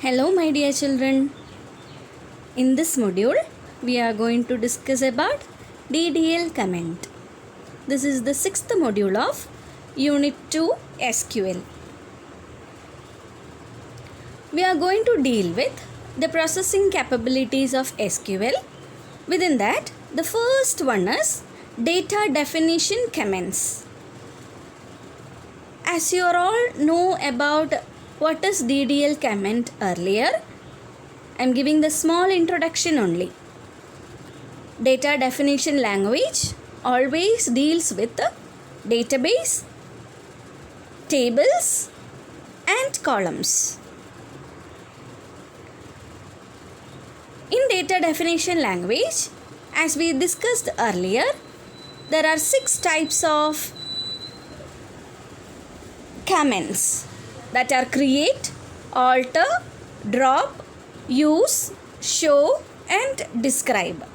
Hello, my dear children. In this module, we are going to discuss about DDL comment. This is the sixth module of Unit 2 SQL. We are going to deal with the processing capabilities of SQL. Within that, the first one is data definition comments. As you all know about what is DDL comment earlier, I am giving the small introduction only. Data definition language always deals with the database, tables and columns. In data definition language, as we discussed earlier, there are 6 types of comments that are create, alter, drop, use, show and describe.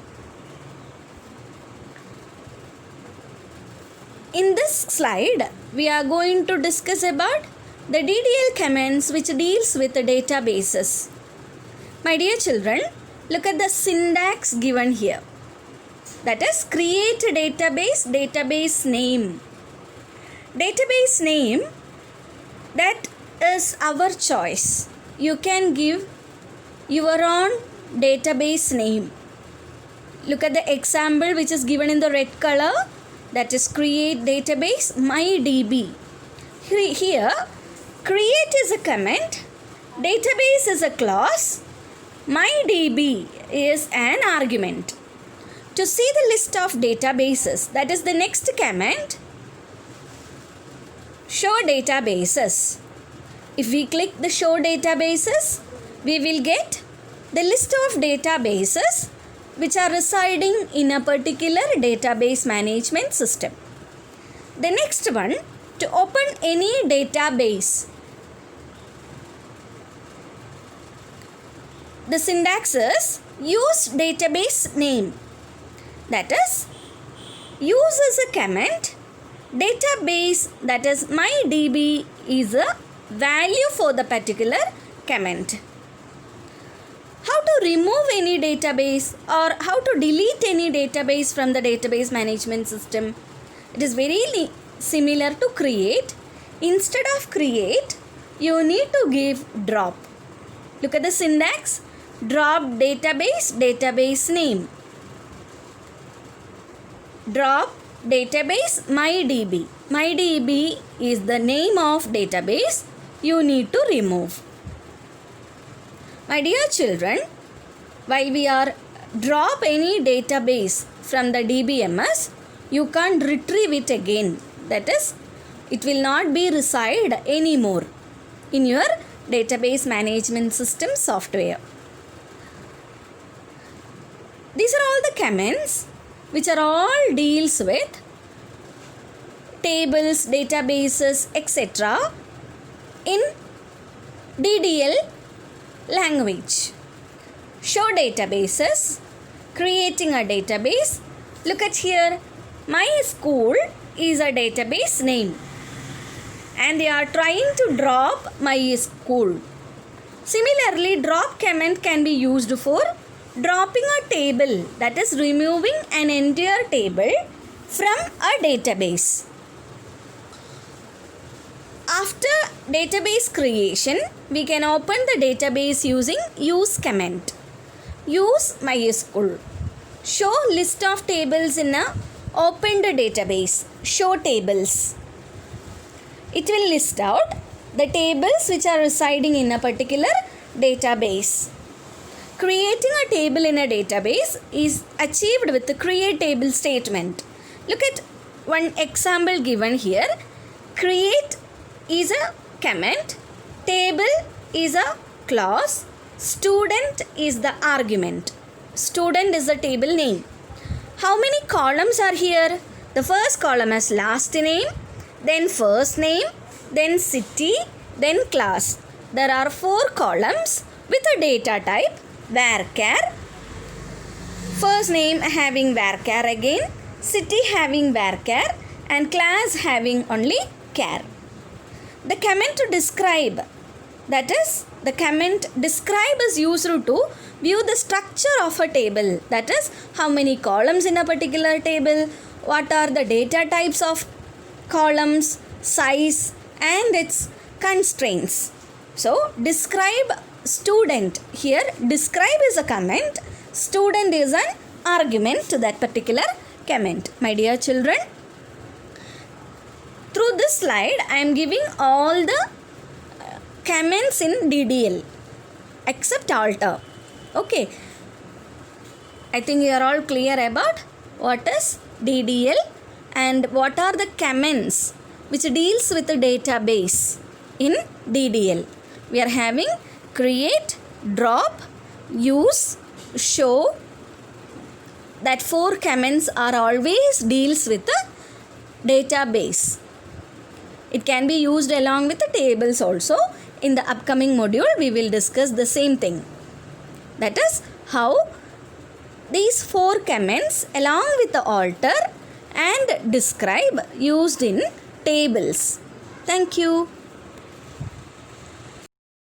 In this slide, we are going to discuss about the DDL comments which deals with the databases. My dear children, look at the syntax given here. That is create a database, database name. Database name, that is our choice. You can give your own database name. Look at the example which is given in the red color. That is create database MyDB. Here, create is a comment, database is a clause, MyDB is an argument. To see the list of databases, that is the next comment, show databases. If we click the show databases, we will get the list of databases which are residing in a particular database management system. The next one, to open any database. The syntax is use database name. That is, use is a comment, database, that is MyDB, is a value for the particular comment. How to remove any database or how to delete any database from the database management system? It is very similar to create. Instead of create, you need to give drop. Look at the syntax. Drop database, database name. Drop database MyDB. MyDB is the name of database you need to remove. My dear children, while we are drop any database from the DBMS, you can't retrieve it again. That is, it will not be reside anymore in your database management system software. These are all the comments which are all deals with tables, databases, etc. in DDL language. Show databases, creating a database. Look at here, my school is a database name and they are trying to drop my school. Similarly, drop comment can be used for dropping a table, that is removing an entire table from a database. After database creation, we can open the database using use comment. Use MySQL. Show list of tables in a opened database. Show tables. It will list out the tables which are residing in a particular database. Creating a table in a database is achieved with the create table statement. Look at one example given here. Create is a comment, table is a clause, student is the argument. Student is the table name. How many columns are here? The first column is last name, then first name, then city, then class. There are 4 columns with a data type varchar. First name having varchar again, city having varchar and class having only char. The comment to describe That is, the comment describe is used to view the structure of a table. That is, how many columns in a particular table, what are the data types of columns, size and its constraints. So, describe student. Here, describe is a comment, student is an argument to that particular comment. My dear children, through this slide, I am giving all the comments in DDL except alter. Okay. I think you are all clear about what is DDL and what are the comments which deals with the database in DDL. We are having create, drop, use, show. That 4 comments are always deals with the database. It can be used along with the tables also. In the upcoming module, we will discuss the same thing. That is how these 4 comments along with the alter and describe used in tables. Thank you.